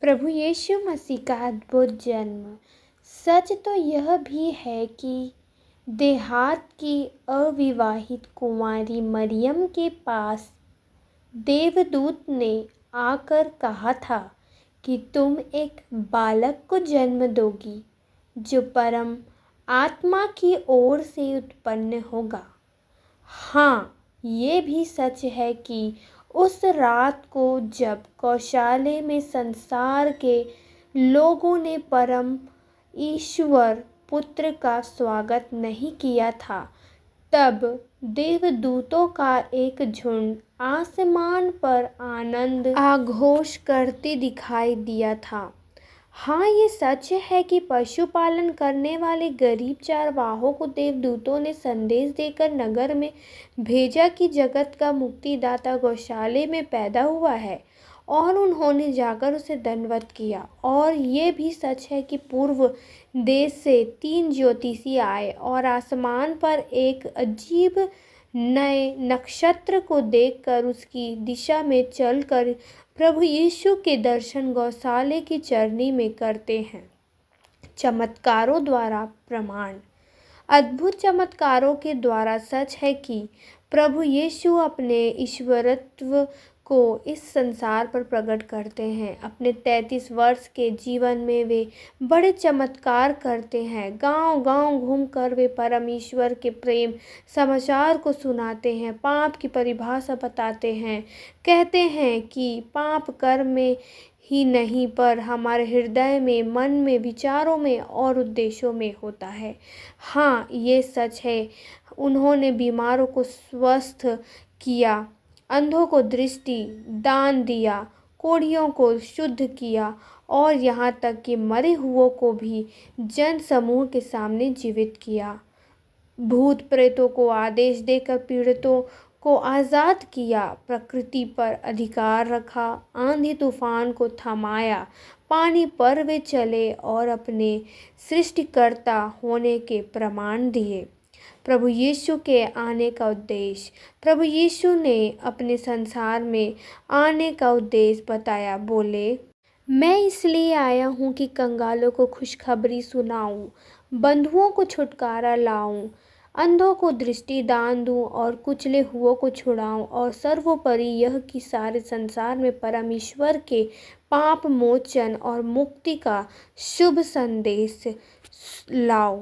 प्रभु यीशु मसीह का अद्भुत जन्म। सच तो यह भी है कि देहात की अविवाहित कुंवारी मरियम के पास देवदूत ने आकर कहा था कि तुम एक बालक को जन्म दोगी जो परम आत्मा की ओर से उत्पन्न होगा। हाँ, ये भी सच है कि उस रात को जब कौशाले में संसार के लोगों ने परम ईश्वर पुत्र का स्वागत नहीं किया था, तब देवदूतों का एक झुंड आसमान पर आनंद आघोष करते दिखाई दिया था। हाँ, ये सच है कि पशुपालन करने वाले गरीब चरवाहों को देवदूतों ने संदेश देकर नगर में भेजा कि जगत का मुक्तिदाता गौशाले में पैदा हुआ है, और उन्होंने जाकर उसे दंडवत किया। और ये भी सच है कि पूर्व देश से 3 ज्योतिषी आए और आसमान पर एक अजीब नए नक्षत्र को देखकर उसकी दिशा में चलकर प्रभु यीशु के दर्शन गौशाले की चरनी में करते हैं। चमत्कारों द्वारा प्रमाण। अद्भुत चमत्कारों के द्वारा सच है कि प्रभु यीशु अपने ईश्वरत्व को इस संसार पर प्रकट करते हैं। अपने 33 वर्ष के जीवन में वे बड़े चमत्कार करते हैं। गांव-गांव घूमकर वे परमेश्वर के प्रेम समाचार को सुनाते हैं, पाप की परिभाषा बताते हैं, कहते हैं कि पाप कर्म में ही नहीं पर हमारे हृदय में, मन में, विचारों में और उद्देश्यों में होता है। हाँ, ये सच है। उन्होंने बीमारों को स्वस्थ किया, अंधों को दृष्टि दान दिया, कोढ़ियों को शुद्ध किया और यहाँ तक कि मरे हुओं को भी जन समूह के सामने जीवित किया। भूत प्रेतों को आदेश देकर पीड़ितों को आज़ाद किया, प्रकृति पर अधिकार रखा, आंधी तूफान को थमाया, पानी पर वे चले और अपने सृष्टिकर्ता होने के प्रमाण दिए। प्रभु यीशु के आने का उद्देश्य। प्रभु यीशु ने अपने संसार में आने का उद्देश्य बताया। बोले, मैं इसलिए आया हूँ कि कंगालों को खुशखबरी सुनाऊँ, बंधुओं को छुटकारा लाऊँ, अंधों को दृष्टि दान दूँ और कुचले हुओं को छुड़ाऊँ, और सर्वोपरि यह कि सारे संसार में परमेश्वर के पाप मोचन और मुक्ति का शुभ संदेश लाऊँ।